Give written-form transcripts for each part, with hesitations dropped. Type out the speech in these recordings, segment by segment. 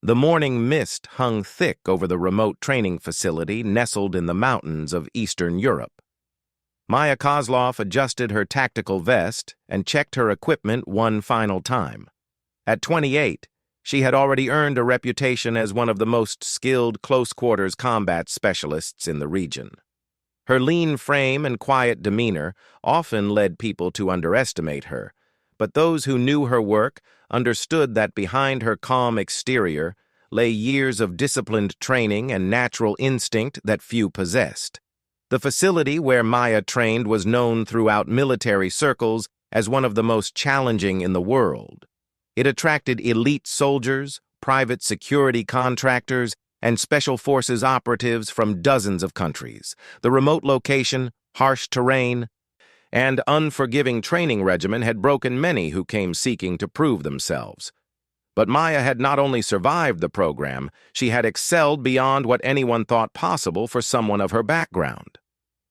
The morning mist hung thick over the remote training facility nestled in the mountains of Eastern Europe. Maya Kozlov adjusted her tactical vest and checked her equipment one final time. At 28, she had already earned a reputation as one of the most skilled close-quarters combat specialists in the region. Her lean frame and quiet demeanor often led people to underestimate her, but those who knew her work understood that behind her calm exterior lay years of disciplined training and natural instinct that few possessed. The facility where Maya trained was known throughout military circles as one of the most challenging in the world. It attracted elite soldiers, private security contractors, and special forces operatives from dozens of countries. The remote location, harsh terrain, and unforgiving training regimen had broken many who came seeking to prove themselves. But Maya had not only survived the program, she had excelled beyond what anyone thought possible for someone of her background.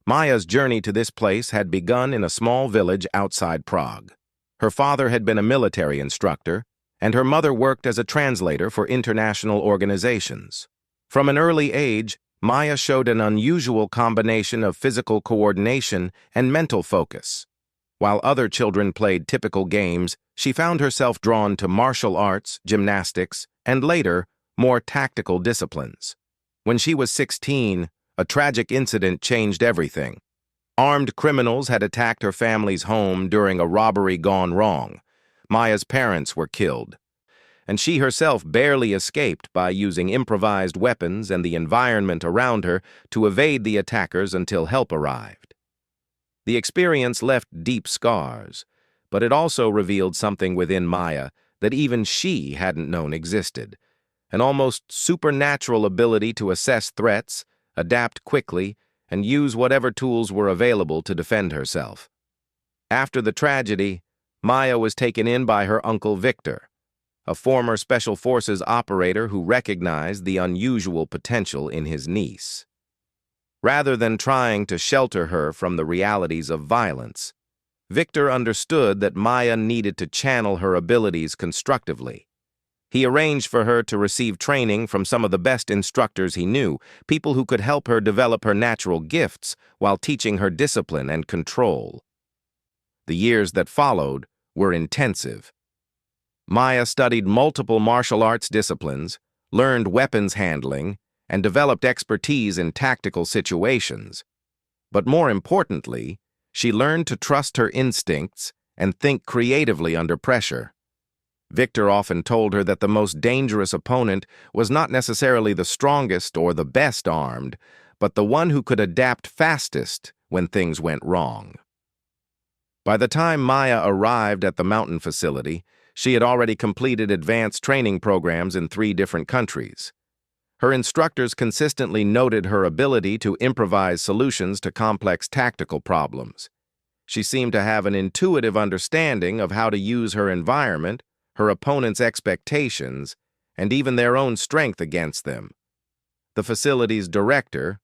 Maya's journey to this place had begun in a small village outside Prague. Her father had been a military instructor, and her mother worked as a translator for international organizations. From an early age, Maya showed an unusual combination of physical coordination and mental focus. While other children played typical games, she found herself drawn to martial arts, gymnastics, and later, more tactical disciplines. When she was 16, a tragic incident changed everything. Armed criminals had attacked her family's home during a robbery gone wrong. Maya's parents were killed, and she herself barely escaped by using improvised weapons and the environment around her to evade the attackers until help arrived. The experience left deep scars, but it also revealed something within Maya that even she hadn't known existed, an almost supernatural ability to assess threats, adapt quickly, and use whatever tools were available to defend herself. After the tragedy, Maya was taken in by her uncle Victor, a former Special Forces operator who recognized the unusual potential in his niece. Rather than trying to shelter her from the realities of violence, Victor understood that Maya needed to channel her abilities constructively. He arranged for her to receive training from some of the best instructors he knew, people who could help her develop her natural gifts while teaching her discipline and control. The years that followed were intensive. Maya studied multiple martial arts disciplines, learned weapons handling, and developed expertise in tactical situations. But more importantly, she learned to trust her instincts and think creatively under pressure. Victor often told her that the most dangerous opponent was not necessarily the strongest or the best armed, but the one who could adapt fastest when things went wrong. By the time Maya arrived at the mountain facility, she had already completed advanced training programs in 3 different countries. Her instructors consistently noted her ability to improvise solutions to complex tactical problems. She seemed to have an intuitive understanding of how to use her environment, her opponent's expectations, and even their own strength against them. The facility's director,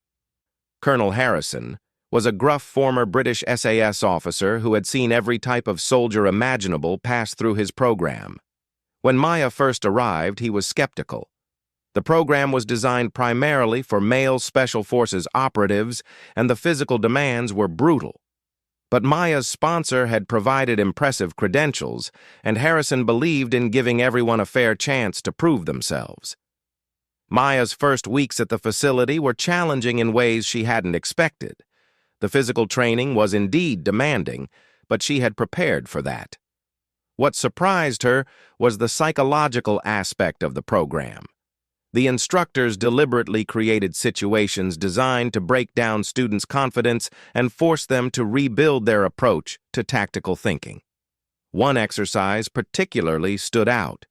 Colonel Harrison, was a gruff former British SAS officer who had seen every type of soldier imaginable pass through his program. When Maya first arrived, he was skeptical. The program was designed primarily for male Special Forces operatives, and the physical demands were brutal. But Maya's sponsor had provided impressive credentials, and Harrison believed in giving everyone a fair chance to prove themselves. Maya's first weeks at the facility were challenging in ways she hadn't expected. The physical training was indeed demanding, but she had prepared for that. What surprised her was the psychological aspect of the program. The instructors deliberately created situations designed to break down students' confidence and force them to rebuild their approach to tactical thinking. One exercise particularly stood out.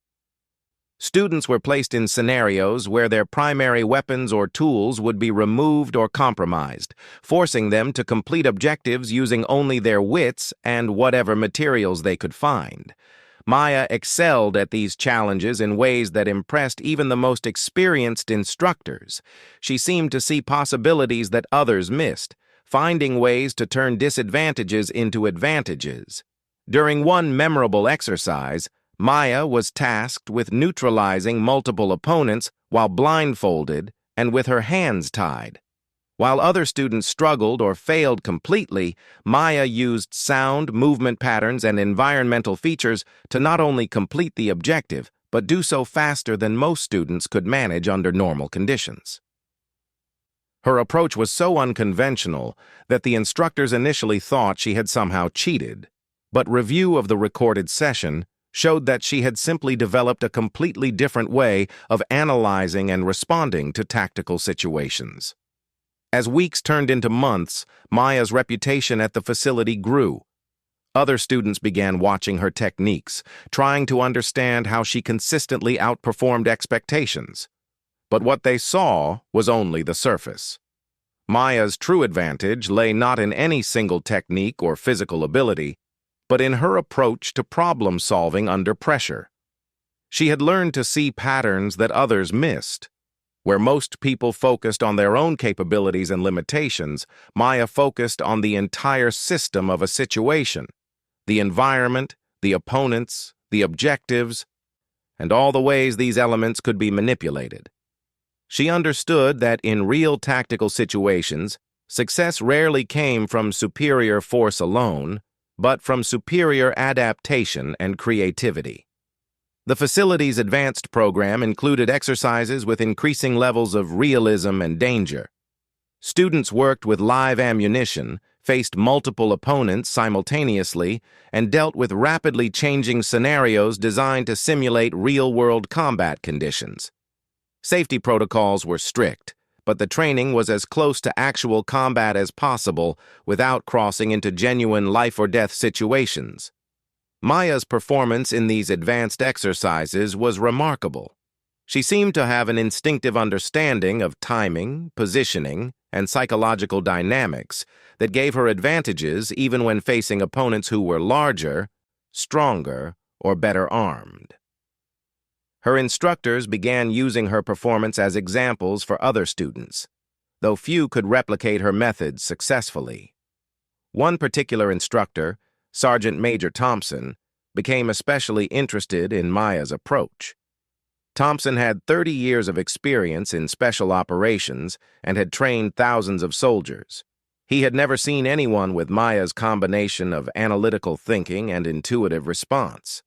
Students were placed in scenarios where their primary weapons or tools would be removed or compromised, forcing them to complete objectives using only their wits and whatever materials they could find. Maya excelled at these challenges in ways that impressed even the most experienced instructors. She seemed to see possibilities that others missed, finding ways to turn disadvantages into advantages. During one memorable exercise, Maya was tasked with neutralizing multiple opponents while blindfolded and with her hands tied. While other students struggled or failed completely, Maya used sound, movement patterns, and environmental features to not only complete the objective, but do so faster than most students could manage under normal conditions. Her approach was so unconventional that the instructors initially thought she had somehow cheated, but review of the recorded session showed that she had simply developed a completely different way of analyzing and responding to tactical situations. As weeks turned into months, Maya's reputation at the facility grew. Other students began watching her techniques, trying to understand how she consistently outperformed expectations. But what they saw was only the surface. Maya's true advantage lay not in any single technique or physical ability, but in her approach to problem-solving under pressure. She had learned to see patterns that others missed. Where most people focused on their own capabilities and limitations, Maya focused on the entire system of a situation, the environment, the opponents, the objectives, and all the ways these elements could be manipulated. She understood that in real tactical situations, success rarely came from superior force alone, but from superior adaptation and creativity. The facility's advanced program included exercises with increasing levels of realism and danger. Students worked with live ammunition, faced multiple opponents simultaneously, and dealt with rapidly changing scenarios designed to simulate real-world combat conditions. Safety protocols were strict, but the training was as close to actual combat as possible without crossing into genuine life-or-death situations. Maya's performance in these advanced exercises was remarkable. She seemed to have an instinctive understanding of timing, positioning, and psychological dynamics that gave her advantages even when facing opponents who were larger, stronger, or better armed. Her instructors began using her performance as examples for other students, though few could replicate her methods successfully. One particular instructor, Sergeant Major Thompson, became especially interested in Maya's approach. Thompson had 30 years of experience in special operations and had trained thousands of soldiers. He had never seen anyone with Maya's combination of analytical thinking and intuitive response.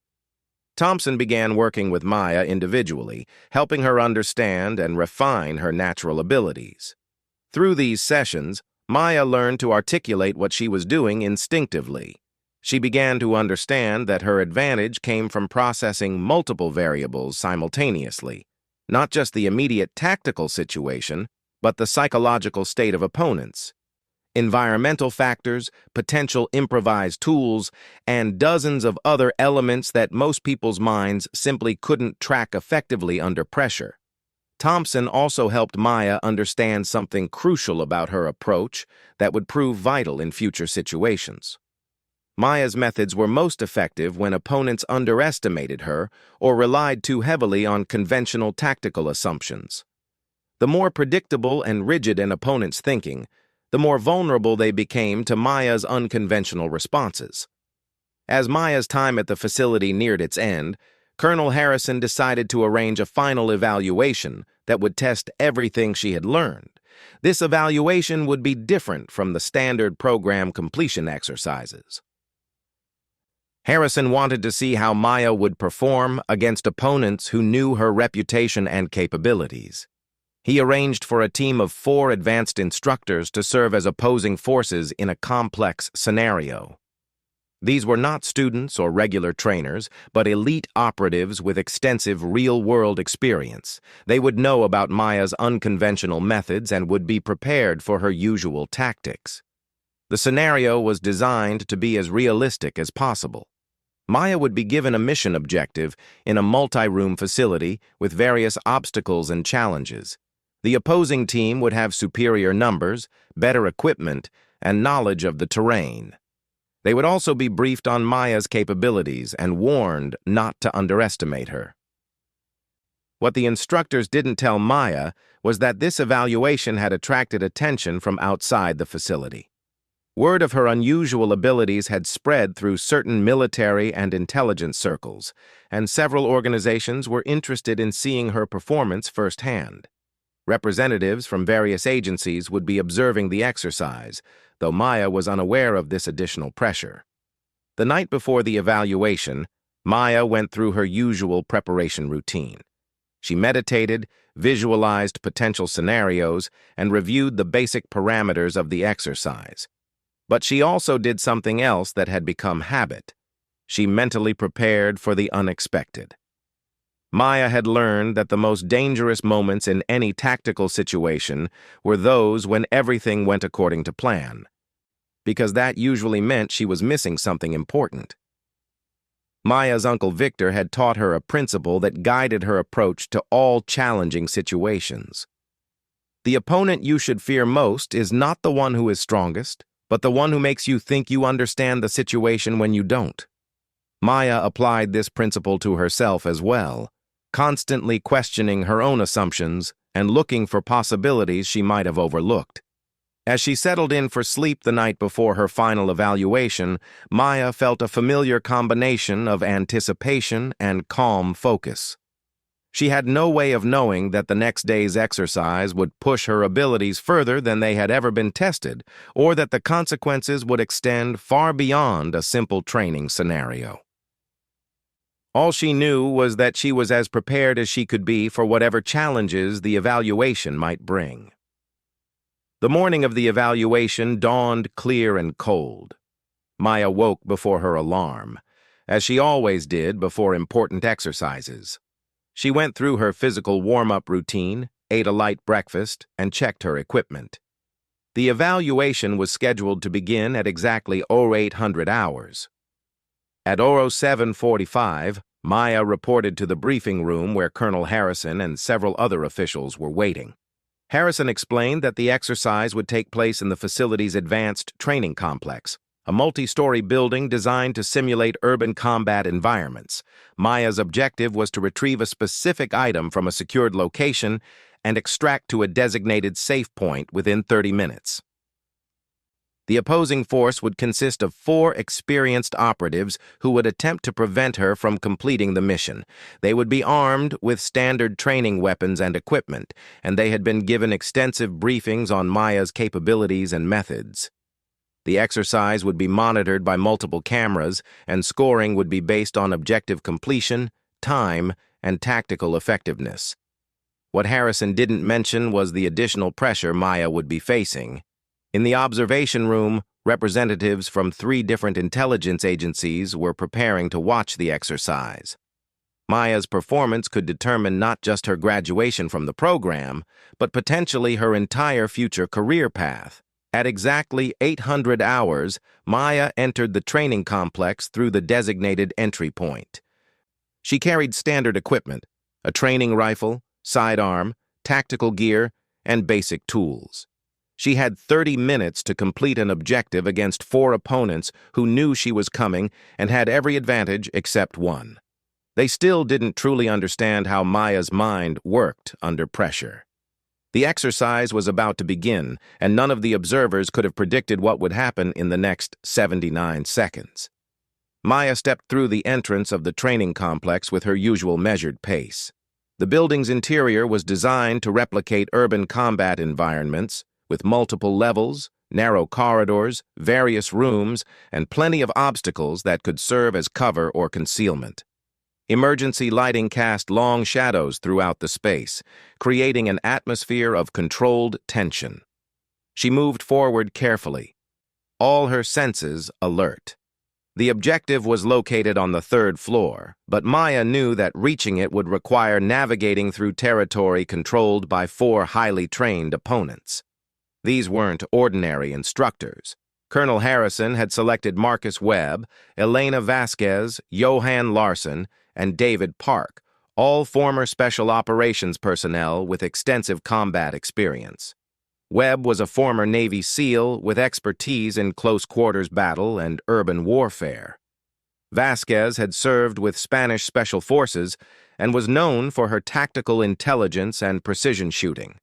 Thompson began working with Maya individually, helping her understand and refine her natural abilities. Through these sessions, Maya learned to articulate what she was doing instinctively. She began to understand that her advantage came from processing multiple variables simultaneously, not just the immediate tactical situation, but the psychological state of opponents, environmental factors, potential improvised tools, and dozens of other elements that most people's minds simply couldn't track effectively under pressure. Thompson also helped Maya understand something crucial about her approach that would prove vital in future situations. Maya's methods were most effective when opponents underestimated her or relied too heavily on conventional tactical assumptions. The more predictable and rigid an opponent's thinking, the more vulnerable they became to Maya's unconventional responses. As Maya's time at the facility neared its end, Colonel Harrison decided to arrange a final evaluation that would test everything she had learned. This evaluation would be different from the standard program completion exercises. Harrison wanted to see how Maya would perform against opponents who knew her reputation and capabilities. He arranged for a team of 4 advanced instructors to serve as opposing forces in a complex scenario. These were not students or regular trainers, but elite operatives with extensive real-world experience. They would know about Maya's unconventional methods and would be prepared for her usual tactics. The scenario was designed to be as realistic as possible. Maya would be given a mission objective in a multi-room facility with various obstacles and challenges. The opposing team would have superior numbers, better equipment, and knowledge of the terrain. They would also be briefed on Maya's capabilities and warned not to underestimate her. What the instructors didn't tell Maya was that this evaluation had attracted attention from outside the facility. Word of her unusual abilities had spread through certain military and intelligence circles, and several organizations were interested in seeing her performance firsthand. Representatives from various agencies would be observing the exercise, though Maya was unaware of this additional pressure. The night before the evaluation, Maya went through her usual preparation routine. She meditated, visualized potential scenarios, and reviewed the basic parameters of the exercise. But she also did something else that had become habit. She mentally prepared for the unexpected. Maya had learned that the most dangerous moments in any tactical situation were those when everything went according to plan, because that usually meant she was missing something important. Maya's Uncle Victor had taught her a principle that guided her approach to all challenging situations. The opponent you should fear most is not the one who is strongest, but the one who makes you think you understand the situation when you don't. Maya applied this principle to herself as well, constantly questioning her own assumptions and looking for possibilities she might have overlooked. As she settled in for sleep the night before her final evaluation, Maya felt a familiar combination of anticipation and calm focus. She had no way of knowing that the next day's exercise would push her abilities further than they had ever been tested, or that the consequences would extend far beyond a simple training scenario. All she knew was that she was as prepared as she could be for whatever challenges the evaluation might bring. The morning of the evaluation dawned clear and cold. Maya woke before her alarm, as she always did before important exercises. She went through her physical warm-up routine, ate a light breakfast, and checked her equipment. The evaluation was scheduled to begin at exactly 0800 hours. At 07:45, Maya reported to the briefing room where Colonel Harrison and several other officials were waiting. Harrison explained that the exercise would take place in the facility's advanced training complex, a multi-story building designed to simulate urban combat environments. Maya's objective was to retrieve a specific item from a secured location and extract to a designated safe point within 30 minutes. The opposing force would consist of 4 experienced operatives who would attempt to prevent her from completing the mission. They would be armed with standard training weapons and equipment, and they had been given extensive briefings on Maya's capabilities and methods. The exercise would be monitored by multiple cameras, and scoring would be based on objective completion, time, and tactical effectiveness. What Harrison didn't mention was the additional pressure Maya would be facing. In the observation room, representatives from 3 different intelligence agencies were preparing to watch the exercise. Maya's performance could determine not just her graduation from the program, but potentially her entire future career path. At exactly 800 hours, Maya entered the training complex through the designated entry point. She carried standard equipment, a training rifle, sidearm, tactical gear, and basic tools. She had 30 minutes to complete an objective against 4 opponents who knew she was coming and had every advantage except one. They still didn't truly understand how Maya's mind worked under pressure. The exercise was about to begin, and none of the observers could have predicted what would happen in the next 79 seconds. Maya stepped through the entrance of the training complex with her usual measured pace. The building's interior was designed to replicate urban combat environments, with multiple levels, narrow corridors, various rooms, and plenty of obstacles that could serve as cover or concealment. Emergency lighting cast long shadows throughout the space, creating an atmosphere of controlled tension. She moved forward carefully, all her senses alert. The objective was located on the 3rd floor, but Maya knew that reaching it would require navigating through territory controlled by 4 highly trained opponents. These weren't ordinary instructors. Colonel Harrison had selected Marcus Webb, Elena Vasquez, Johan Larson, and David Park, all former Special Operations personnel with extensive combat experience. Webb was a former Navy SEAL with expertise in close-quarters battle and urban warfare. Vasquez had served with Spanish Special Forces and was known for her tactical intelligence and precision shooting.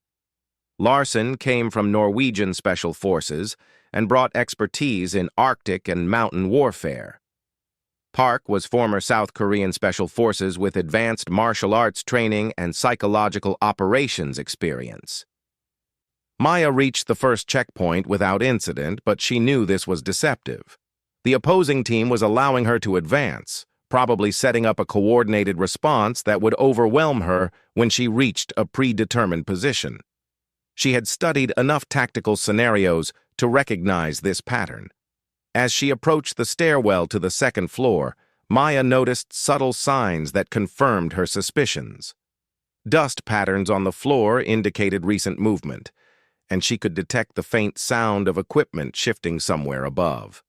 Larson came from Norwegian Special Forces and brought expertise in Arctic and mountain warfare. Park was former South Korean Special Forces with advanced martial arts training and psychological operations experience. Maya reached the first checkpoint without incident, but she knew this was deceptive. The opposing team was allowing her to advance, probably setting up a coordinated response that would overwhelm her when she reached a predetermined position. She had studied enough tactical scenarios to recognize this pattern. As she approached the stairwell to the second floor, Maya noticed subtle signs that confirmed her suspicions. Dust patterns on the floor indicated recent movement, and she could detect the faint sound of equipment shifting somewhere above.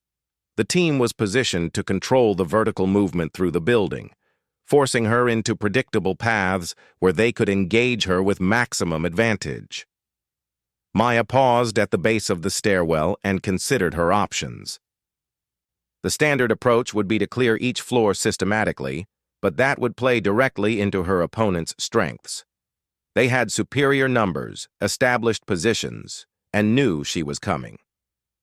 The team was positioned to control the vertical movement through the building, forcing her into predictable paths where they could engage her with maximum advantage. Maya paused at the base of the stairwell and considered her options. The standard approach would be to clear each floor systematically, but that would play directly into her opponent's strengths. They had superior numbers, established positions, and knew she was coming.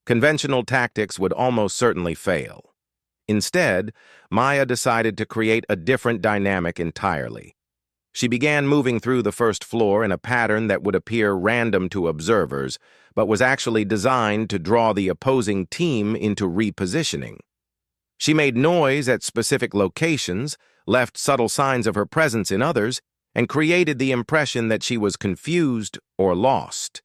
Conventional tactics would almost certainly fail. Instead, Maya decided to create a different dynamic entirely. She began moving through the first floor in a pattern that would appear random to observers, but was actually designed to draw the opposing team into repositioning. She made noise at specific locations, left subtle signs of her presence in others, and created the impression that she was confused or lost.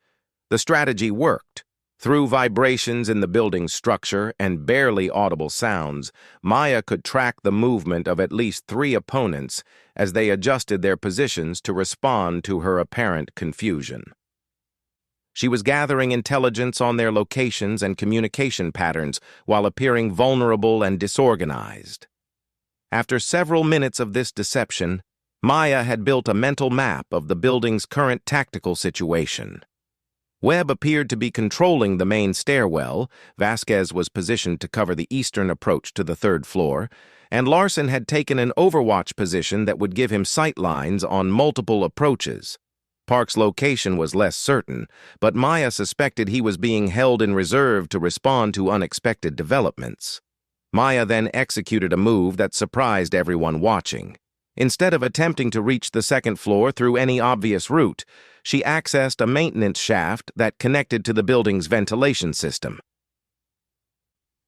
The strategy worked. Through vibrations in the building's structure and barely audible sounds, Maya could track the movement of at least 3 opponents as they adjusted their positions to respond to her apparent confusion. She was gathering intelligence on their locations and communication patterns while appearing vulnerable and disorganized. After several minutes of this deception, Maya had built a mental map of the building's current tactical situation. Webb appeared to be controlling the main stairwell, Vasquez was positioned to cover the eastern approach to the 3rd floor, and Larson had taken an overwatch position that would give him sight lines on multiple approaches. Park's location was less certain, but Maya suspected he was being held in reserve to respond to unexpected developments. Maya then executed a move that surprised everyone watching. Instead of attempting to reach the 2nd floor through any obvious route, she accessed a maintenance shaft that connected to the building's ventilation system.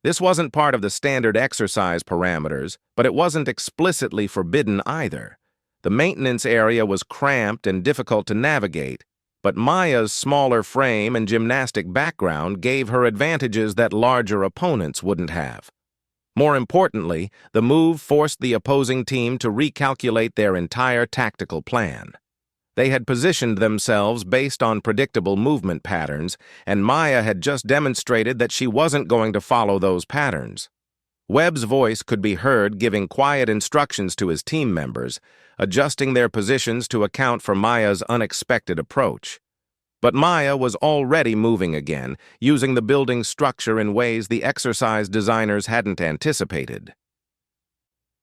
This wasn't part of the standard exercise parameters, but it wasn't explicitly forbidden either. The maintenance area was cramped and difficult to navigate, but Maya's smaller frame and gymnastic background gave her advantages that larger opponents wouldn't have. More importantly, the move forced the opposing team to recalculate their entire tactical plan. They had positioned themselves based on predictable movement patterns, and Maya had just demonstrated that she wasn't going to follow those patterns. Webb's voice could be heard giving quiet instructions to his team members, adjusting their positions to account for Maya's unexpected approach. But Maya was already moving again, using the building's structure in ways the exercise designers hadn't anticipated.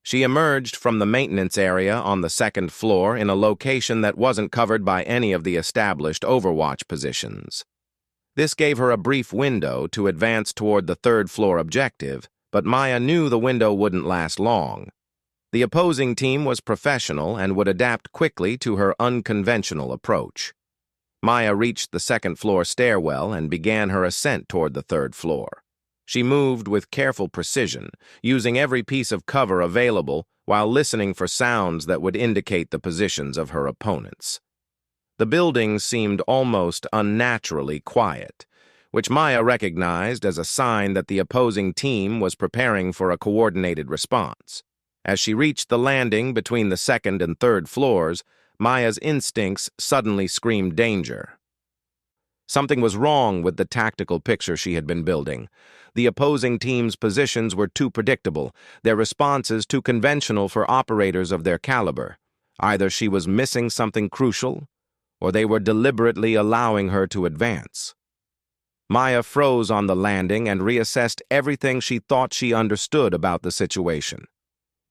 She emerged from the maintenance area on the 2nd floor in a location that wasn't covered by any of the established overwatch positions. This gave her a brief window to advance toward the 3rd floor objective, but Maya knew the window wouldn't last long. The opposing team was professional and would adapt quickly to her unconventional approach. Maya reached the 2nd floor stairwell and began her ascent toward the 3rd floor. She moved with careful precision, using every piece of cover available while listening for sounds that would indicate the positions of her opponents. The building seemed almost unnaturally quiet, which Maya recognized as a sign that the opposing team was preparing for a coordinated response. As she reached the landing between the 2nd and 3rd floors, Maya's instincts suddenly screamed danger. Something was wrong with the tactical picture she had been building. The opposing team's positions were too predictable, their responses too conventional for operators of their caliber. Either she was missing something crucial, or they were deliberately allowing her to advance. Maya froze on the landing and reassessed everything she thought she understood about the situation.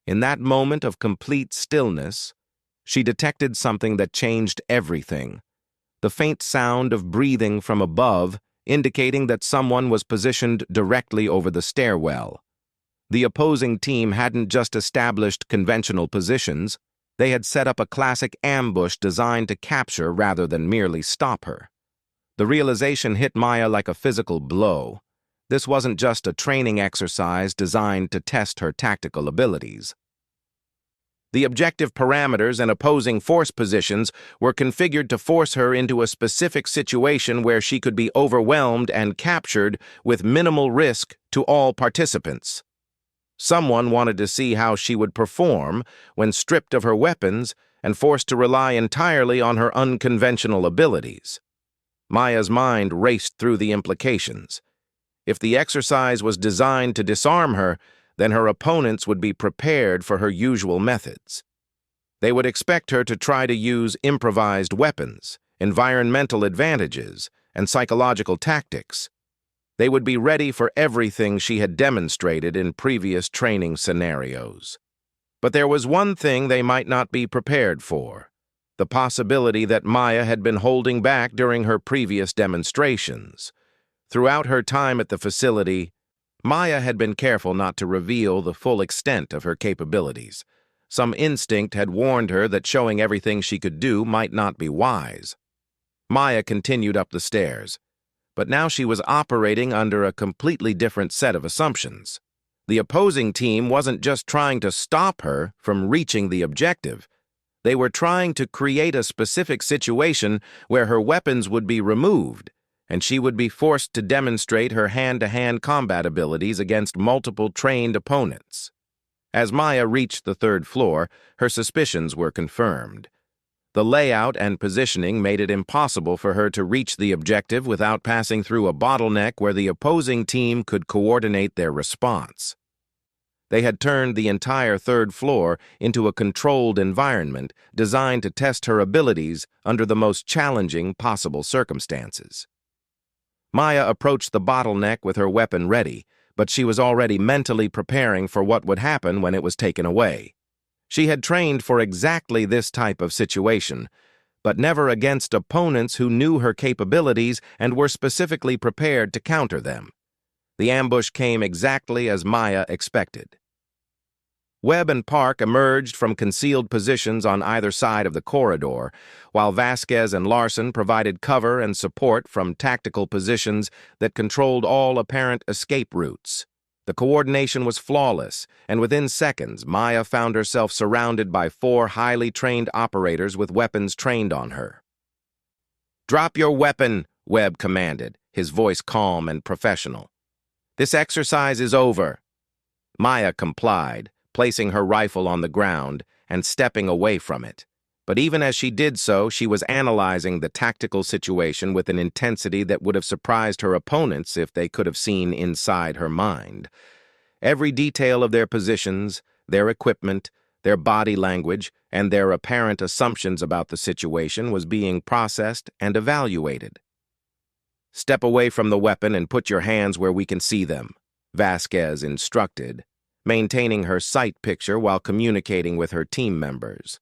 In that moment of complete stillness, she detected something that changed everything. The faint sound of breathing from above indicating that someone was positioned directly over the stairwell. The opposing team hadn't just established conventional positions, they had set up a classic ambush designed to capture rather than merely stop her. The realization hit Maya like a physical blow. This wasn't just a training exercise designed to test her tactical abilities. The objective parameters and opposing force positions were configured to force her into a specific situation where she could be overwhelmed and captured with minimal risk to all participants. Someone wanted to see how she would perform when stripped of her weapons and forced to rely entirely on her unconventional abilities. Maya's mind raced through the implications. If the exercise was designed to disarm her, then her opponents would be prepared for her usual methods. They would expect her to try to use improvised weapons, environmental advantages, and psychological tactics. They would be ready for everything she had demonstrated in previous training scenarios. But there was one thing they might not be prepared for: the possibility that Maya had been holding back during her previous demonstrations. Throughout her time at the facility, Maya had been careful not to reveal the full extent of her capabilities. Some instinct had warned her that showing everything she could do might not be wise. Maya continued up the stairs, but now she was operating under a completely different set of assumptions. The opposing team wasn't just trying to stop her from reaching the objective. They were trying to create a specific situation where her weapons would be removed, and she would be forced to demonstrate her hand-to-hand combat abilities against multiple trained opponents. As Maya reached the third floor, her suspicions were confirmed. The layout and positioning made it impossible for her to reach the objective without passing through a bottleneck where the opposing team could coordinate their response. They had turned the entire third floor into a controlled environment designed to test her abilities under the most challenging possible circumstances. Maya approached the bottleneck with her weapon ready, but she was already mentally preparing for what would happen when it was taken away. She had trained for exactly this type of situation, but never against opponents who knew her capabilities and were specifically prepared to counter them. The ambush came exactly as Maya expected. Webb and Park emerged from concealed positions on either side of the corridor, while Vasquez and Larson provided cover and support from tactical positions that controlled all apparent escape routes. The coordination was flawless, and within seconds, Maya found herself surrounded by 4 highly trained operators with weapons trained on her. "Drop your weapon," Webb commanded, his voice calm and professional. "This exercise is over." Maya complied, placing her rifle on the ground and stepping away from it. But even as she did so, she was analyzing the tactical situation with an intensity that would have surprised her opponents if they could have seen inside her mind. Every detail of their positions, their equipment, their body language, and their apparent assumptions about the situation was being processed and evaluated. "Step away from the weapon and put your hands where we can see them," Vasquez instructed, maintaining her sight picture while communicating with her team members.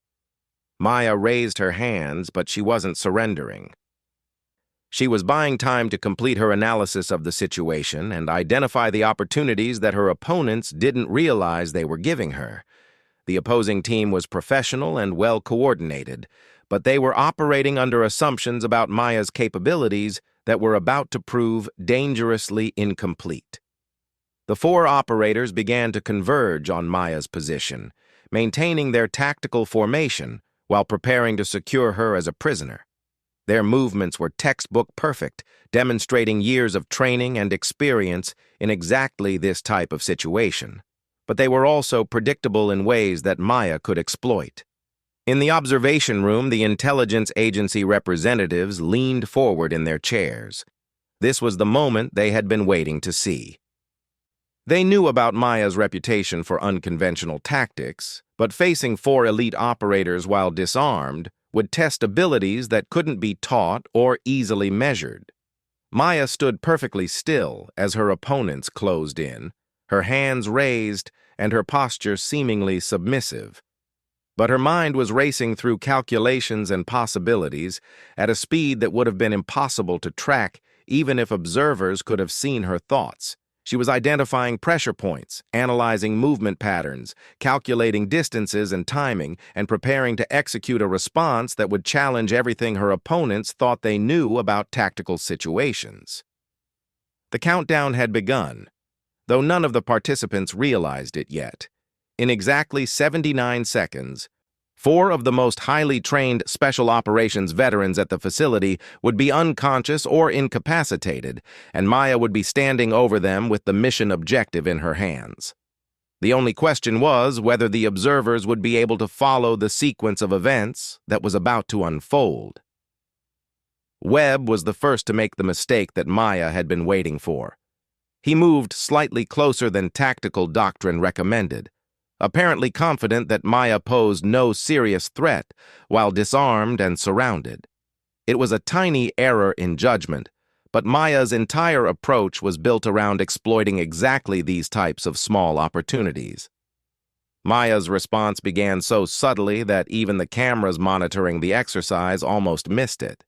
Maya raised her hands, but she wasn't surrendering. She was buying time to complete her analysis of the situation and identify the opportunities that her opponents didn't realize they were giving her. The opposing team was professional and well-coordinated, but they were operating under assumptions about Maya's capabilities that were about to prove dangerously incomplete. The 4 operators began to converge on Maya's position, maintaining their tactical formation while preparing to secure her as a prisoner. Their movements were textbook perfect, demonstrating years of training and experience in exactly this type of situation. But they were also predictable in ways that Maya could exploit. In the observation room, the intelligence agency representatives leaned forward in their chairs. This was the moment they had been waiting to see. They knew about Maya's reputation for unconventional tactics, but facing 4 elite operators while disarmed would test abilities that couldn't be taught or easily measured. Maya stood perfectly still as her opponents closed in, her hands raised and her posture seemingly submissive. But her mind was racing through calculations and possibilities at a speed that would have been impossible to track even if observers could have seen her thoughts. She was identifying pressure points, analyzing movement patterns, calculating distances and timing, and preparing to execute a response that would challenge everything her opponents thought they knew about tactical situations. The countdown had begun, though none of the participants realized it yet. In exactly 79 seconds, 4 of the most highly trained special operations veterans at the facility would be unconscious or incapacitated, and Maya would be standing over them with the mission objective in her hands. The only question was whether the observers would be able to follow the sequence of events that was about to unfold. Webb was the first to make the mistake that Maya had been waiting for. He moved slightly closer than tactical doctrine recommended, apparently confident that Maya posed no serious threat while disarmed and surrounded. It was a tiny error in judgment, but Maya's entire approach was built around exploiting exactly these types of small opportunities. Maya's response began so subtly that even the cameras monitoring the exercise almost missed it.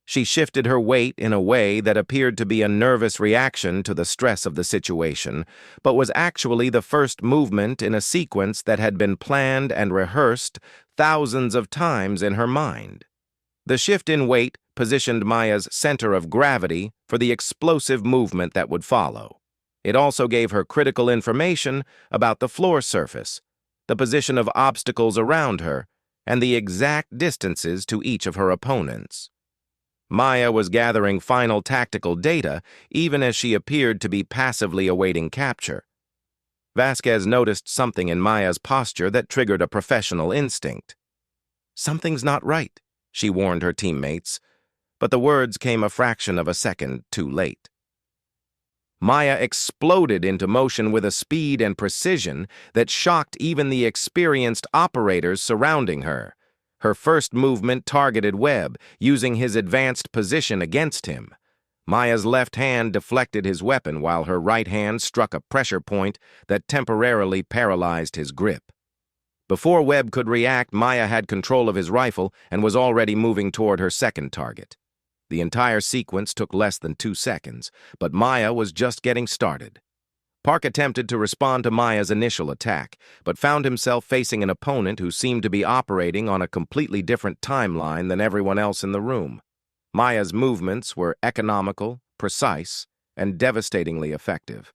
She shifted her weight in a way that appeared to be a nervous reaction to the stress of the situation, but was actually the first movement in a sequence that had been planned and rehearsed thousands of times in her mind. The shift in weight positioned Maya's center of gravity for the explosive movement that would follow. It also gave her critical information about the floor surface, the position of obstacles around her, and the exact distances to each of her opponents. Maya was gathering final tactical data even as she appeared to be passively awaiting capture. Vasquez noticed something in Maya's posture that triggered a professional instinct. "Something's not right," she warned her teammates, but the words came a fraction of a second too late. Maya exploded into motion with a speed and precision that shocked even the experienced operators surrounding her. Her first movement targeted Webb, using his advanced position against him. Maya's left hand deflected his weapon while her right hand struck a pressure point that temporarily paralyzed his grip. Before Webb could react, Maya had control of his rifle and was already moving toward her second target. The entire sequence took less than 2 seconds, but Maya was just getting started. Park attempted to respond to Maya's initial attack, but found himself facing an opponent who seemed to be operating on a completely different timeline than everyone else in the room. Maya's movements were economical, precise, and devastatingly effective.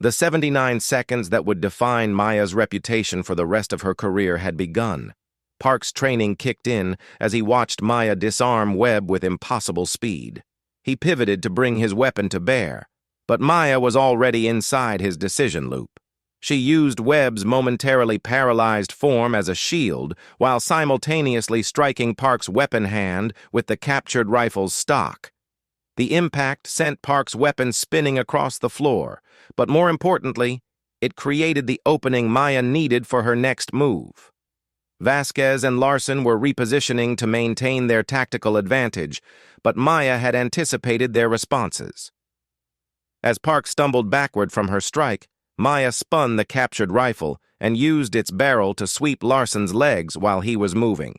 The 79 seconds that would define Maya's reputation for the rest of her career had begun. Park's training kicked in as he watched Maya disarm Webb with impossible speed. He pivoted to bring his weapon to bear, but Maya was already inside his decision loop. She used Webb's momentarily paralyzed form as a shield while simultaneously striking Park's weapon hand with the captured rifle's stock. The impact sent Park's weapon spinning across the floor, but more importantly, it created the opening Maya needed for her next move. Vasquez and Larson were repositioning to maintain their tactical advantage, but Maya had anticipated their responses. As Park stumbled backward from her strike, Maya spun the captured rifle and used its barrel to sweep Larson's legs while he was moving.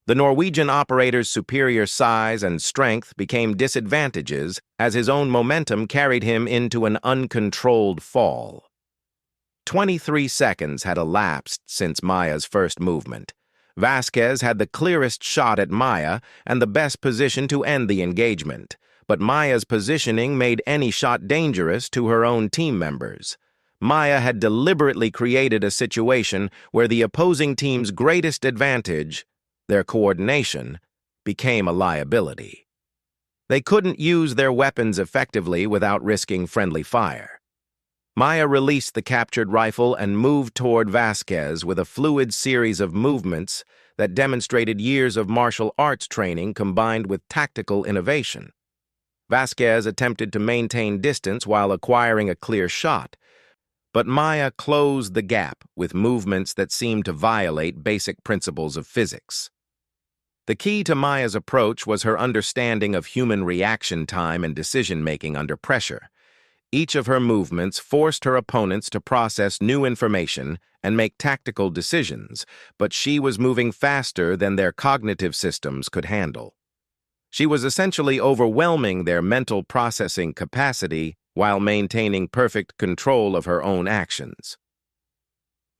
The Norwegian operator's superior size and strength became disadvantages as his own momentum carried him into an uncontrolled fall. 23 seconds had elapsed since Maya's first movement. Vasquez had the clearest shot at Maya and the best position to end the engagement, but Maya's positioning made any shot dangerous to her own team members. Maya had deliberately created a situation where the opposing team's greatest advantage, their coordination, became a liability. They couldn't use their weapons effectively without risking friendly fire. Maya released the captured rifle and moved toward Vasquez with a fluid series of movements that demonstrated years of martial arts training combined with tactical innovation. Vasquez attempted to maintain distance while acquiring a clear shot, but Maya closed the gap with movements that seemed to violate basic principles of physics. The key to Maya's approach was her understanding of human reaction time and decision-making under pressure. Each of her movements forced her opponents to process new information and make tactical decisions, but she was moving faster than their cognitive systems could handle. She was essentially overwhelming their mental processing capacity while maintaining perfect control of her own actions.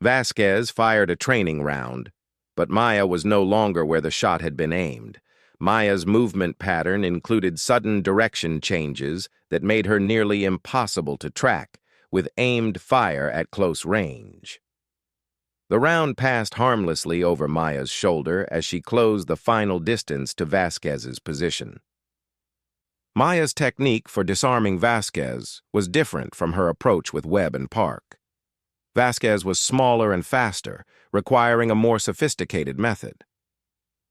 Vasquez fired a training round, but Maya was no longer where the shot had been aimed. Maya's movement pattern included sudden direction changes that made her nearly impossible to track, with aimed fire at close range. The round passed harmlessly over Maya's shoulder as she closed the final distance to Vasquez's position. Maya's technique for disarming Vasquez was different from her approach with Webb and Park. Vasquez was smaller and faster, requiring a more sophisticated method.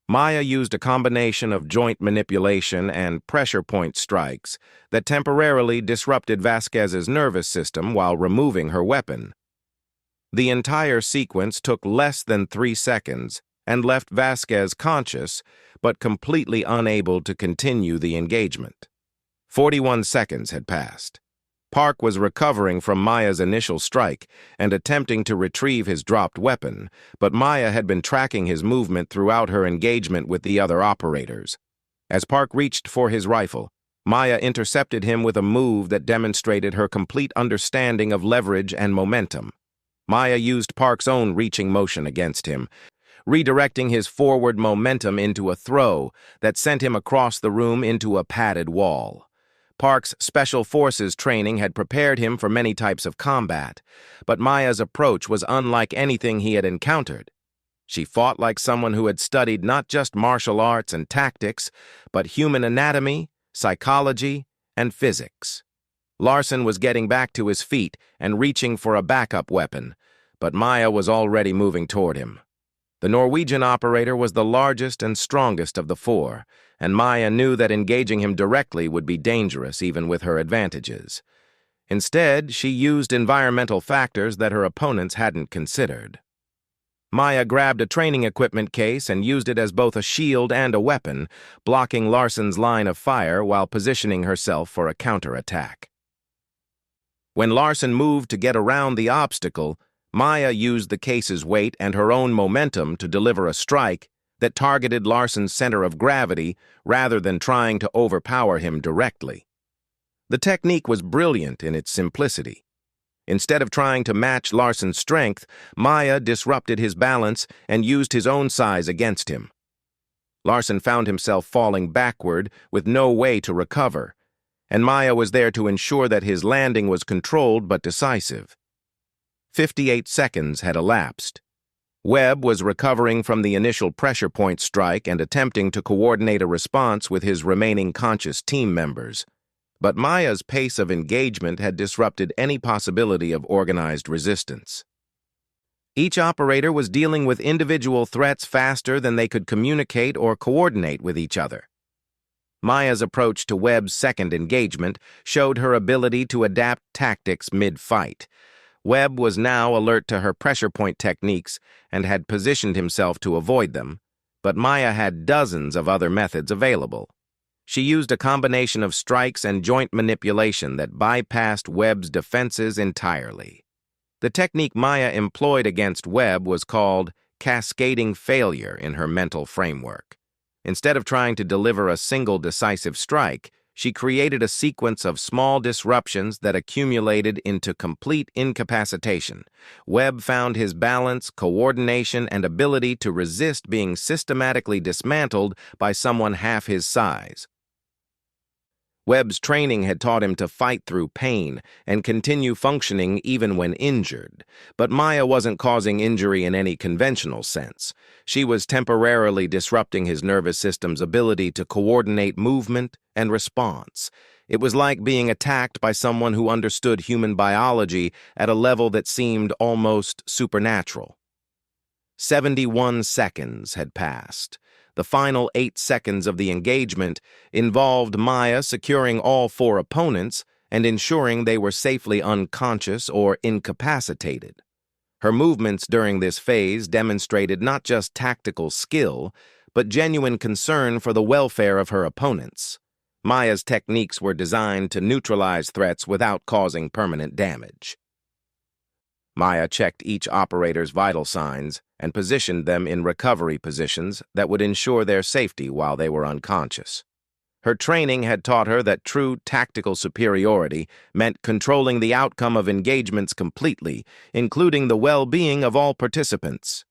Maya used a combination of joint manipulation and pressure point strikes that temporarily disrupted Vasquez's nervous system while removing her weapon. The entire sequence took less than 3 seconds and left Vasquez conscious but completely unable to continue the engagement. 41 seconds had passed. Park was recovering from Maya's initial strike and attempting to retrieve his dropped weapon, but Maya had been tracking his movement throughout her engagement with the other operators. As Park reached for his rifle, Maya intercepted him with a move that demonstrated her complete understanding of leverage and momentum. Maya used Park's own reaching motion against him, redirecting his forward momentum into a throw that sent him across the room into a padded wall. Park's Special Forces training had prepared him for many types of combat, but Maya's approach was unlike anything he had encountered. She fought like someone who had studied not just martial arts and tactics, but human anatomy, psychology, and physics. Larson was getting back to his feet and reaching for a backup weapon, but Maya was already moving toward him. The Norwegian operator was the largest and strongest of the four, and Maya knew that engaging him directly would be dangerous even with her advantages. Instead, she used environmental factors that her opponents hadn't considered. Maya grabbed a training equipment case and used it as both a shield and a weapon, blocking Larson's line of fire while positioning herself for a counterattack. When Larson moved to get around the obstacle, Maya used the case's weight and her own momentum to deliver a strike that targeted Larson's center of gravity rather than trying to overpower him directly. The technique was brilliant in its simplicity. Instead of trying to match Larson's strength, Maya disrupted his balance and used his own size against him. Larson found himself falling backward with no way to recover, and Maya was there to ensure that his landing was controlled but decisive. 58 seconds had elapsed. Webb was recovering from the initial pressure point strike and attempting to coordinate a response with his remaining conscious team members. But Maya's pace of engagement had disrupted any possibility of organized resistance. Each operator was dealing with individual threats faster than they could communicate or coordinate with each other. Maya's approach to Webb's second engagement showed her ability to adapt tactics mid-fight. Webb was now alert to her pressure point techniques and had positioned himself to avoid them, but Maya had dozens of other methods available. She used a combination of strikes and joint manipulation that bypassed Webb's defenses entirely. The technique Maya employed against Webb was called cascading failure in her mental framework. Instead of trying to deliver a single decisive strike, she created a sequence of small disruptions that accumulated into complete incapacitation. Webb found his balance, coordination, and ability to resist being systematically dismantled by someone half his size. Webb's training had taught him to fight through pain and continue functioning even when injured, but Maya wasn't causing injury in any conventional sense. She was temporarily disrupting his nervous system's ability to coordinate movement and response. It was like being attacked by someone who understood human biology at a level that seemed almost supernatural. 71 seconds had passed. The final 8 seconds of the engagement involved Maya securing all 4 opponents and ensuring they were safely unconscious or incapacitated. Her movements during this phase demonstrated not just tactical skill, but genuine concern for the welfare of her opponents. Maya's techniques were designed to neutralize threats without causing permanent damage. Maya checked each operator's vital signs and positioned them in recovery positions that would ensure their safety while they were unconscious. Her training had taught her that true tactical superiority meant controlling the outcome of engagements completely, including the well-being of all participants.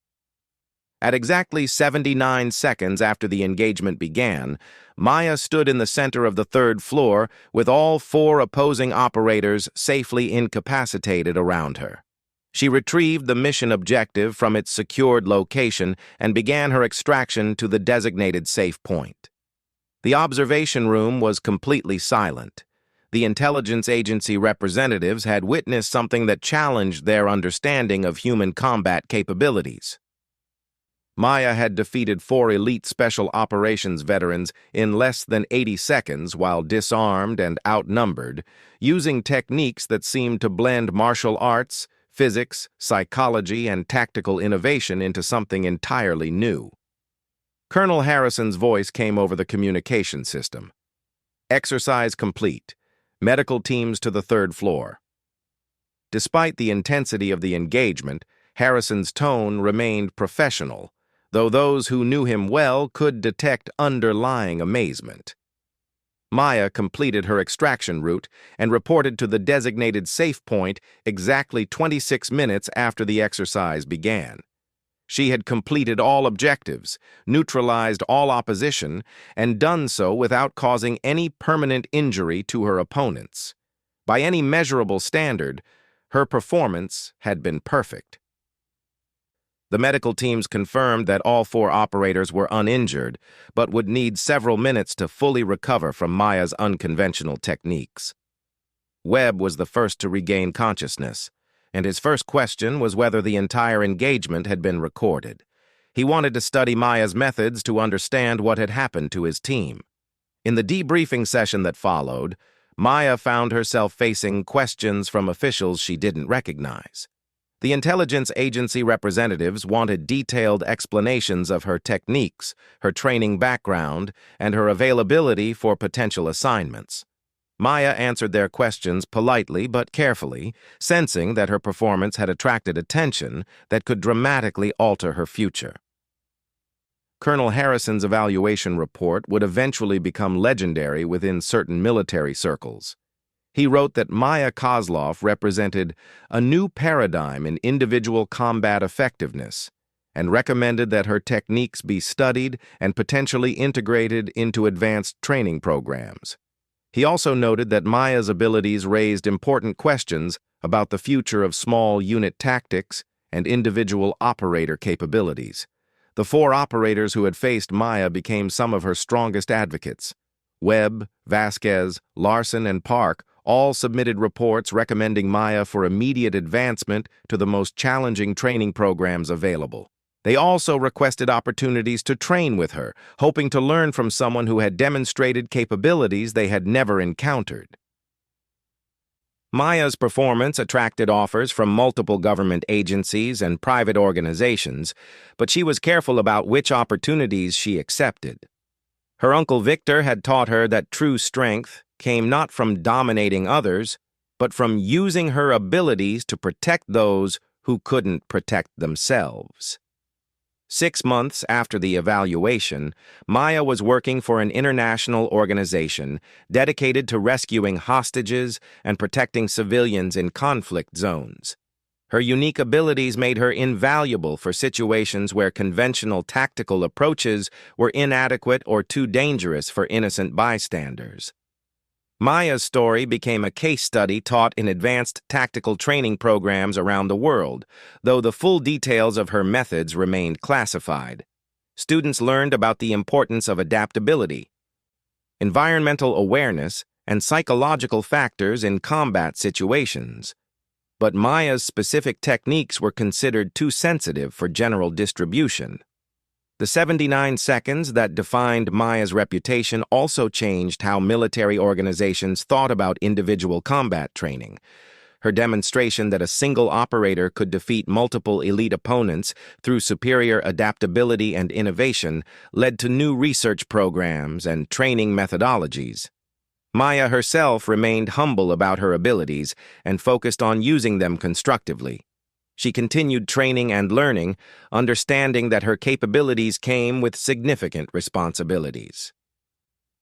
At exactly 79 seconds after the engagement began, Maya stood in the center of the third floor with all 4 opposing operators safely incapacitated around her. She retrieved the mission objective from its secured location and began her extraction to the designated safe point. The observation room was completely silent. The intelligence agency representatives had witnessed something that challenged their understanding of human combat capabilities. Maya had defeated 4 elite special operations veterans in less than 80 seconds while disarmed and outnumbered, using techniques that seemed to blend martial arts, physics, psychology, and tactical innovation into something entirely new. Colonel Harrison's voice came over the communication system. Exercise complete. Medical teams to the 3rd floor. Despite the intensity of the engagement, Harrison's tone remained professional, though those who knew him well could detect underlying amazement. Maya completed her extraction route and reported to the designated safe point exactly 26 minutes after the exercise began. She had completed all objectives, neutralized all opposition, and done so without causing any permanent injury to her opponents. By any measurable standard, her performance had been perfect. The medical teams confirmed that all 4 operators were uninjured, but would need several minutes to fully recover from Maya's unconventional techniques. Webb was the first to regain consciousness, and his first question was whether the entire engagement had been recorded. He wanted to study Maya's methods to understand what had happened to his team. In the debriefing session that followed, Maya found herself facing questions from officials she didn't recognize. The intelligence agency representatives wanted detailed explanations of her techniques, her training background, and her availability for potential assignments. Maya answered their questions politely but carefully, sensing that her performance had attracted attention that could dramatically alter her future. Colonel Harrison's evaluation report would eventually become legendary within certain military circles. He wrote that Maya Kozlov represented a new paradigm in individual combat effectiveness and recommended that her techniques be studied and potentially integrated into advanced training programs. He also noted that Maya's abilities raised important questions about the future of small unit tactics and individual operator capabilities. The 4 operators who had faced Maya became some of her strongest advocates. Webb, Vasquez, Larson, and Park all submitted reports recommending Maya for immediate advancement to the most challenging training programs available. They also requested opportunities to train with her, hoping to learn from someone who had demonstrated capabilities they had never encountered. Maya's performance attracted offers from multiple government agencies and private organizations, but she was careful about which opportunities she accepted. Her uncle Victor had taught her that true strength came not from dominating others, but from using her abilities to protect those who couldn't protect themselves. 6 months after the evaluation, Maya was working for an international organization dedicated to rescuing hostages and protecting civilians in conflict zones. Her unique abilities made her invaluable for situations where conventional tactical approaches were inadequate or too dangerous for innocent bystanders. Maya's story became a case study taught in advanced tactical training programs around the world, though the full details of her methods remained classified. Students learned about the importance of adaptability, environmental awareness, and psychological factors in combat situations. But Maya's specific techniques were considered too sensitive for general distribution. The 79 seconds that defined Maya's reputation also changed how military organizations thought about individual combat training. Her demonstration that a single operator could defeat multiple elite opponents through superior adaptability and innovation led to new research programs and training methodologies. Maya herself remained humble about her abilities and focused on using them constructively. She continued training and learning, understanding that her capabilities came with significant responsibilities.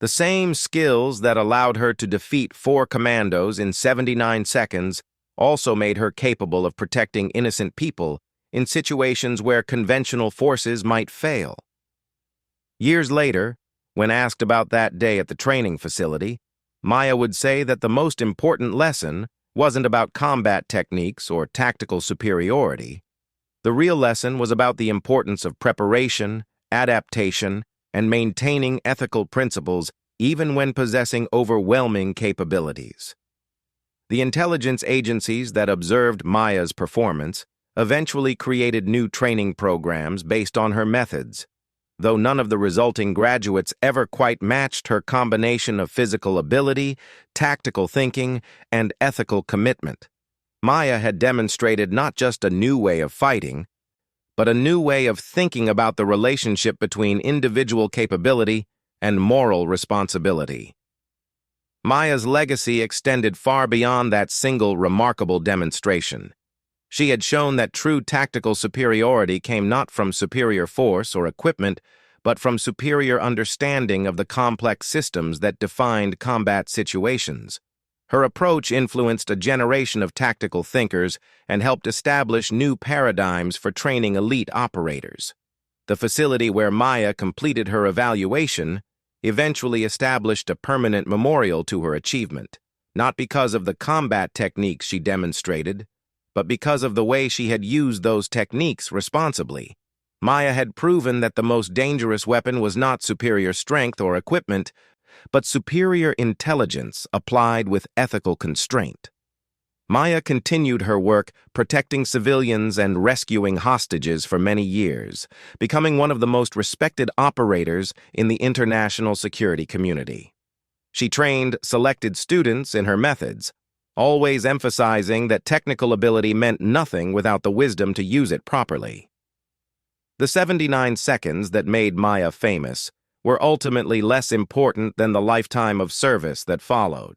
The same skills that allowed her to defeat 4 commandos in 79 seconds also made her capable of protecting innocent people in situations where conventional forces might fail. Years later, when asked about that day at the training facility, Maya would say that the most important lesson wasn't about combat techniques or tactical superiority. The real lesson was about the importance of preparation, adaptation, and maintaining ethical principles even when possessing overwhelming capabilities. The intelligence agencies that observed Maya's performance eventually created new training programs based on her methods, though none of the resulting graduates ever quite matched her combination of physical ability, tactical thinking, and ethical commitment. Maya had demonstrated not just a new way of fighting, but a new way of thinking about the relationship between individual capability and moral responsibility. Maya's legacy extended far beyond that single remarkable demonstration. She had shown that true tactical superiority came not from superior force or equipment, but from superior understanding of the complex systems that defined combat situations. Her approach influenced a generation of tactical thinkers and helped establish new paradigms for training elite operators. The facility where Maya completed her evaluation eventually established a permanent memorial to her achievement, not because of the combat techniques she demonstrated, but because of the way she had used those techniques responsibly. Maya had proven that the most dangerous weapon was not superior strength or equipment, but superior intelligence applied with ethical constraint. Maya continued her work protecting civilians and rescuing hostages for many years, becoming one of the most respected operators in the international security community. She trained selected students in her methods, always emphasizing that technical ability meant nothing without the wisdom to use it properly. The 79 seconds that made Maya famous were ultimately less important than the lifetime of service that followed.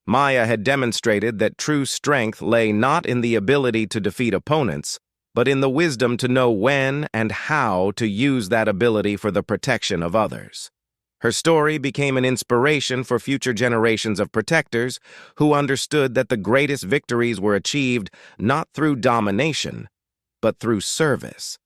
Maya had demonstrated that true strength lay not in the ability to defeat opponents, but in the wisdom to know when and how to use that ability for the protection of others. Her story became an inspiration for future generations of protectors who understood that the greatest victories were achieved not through domination, but through service.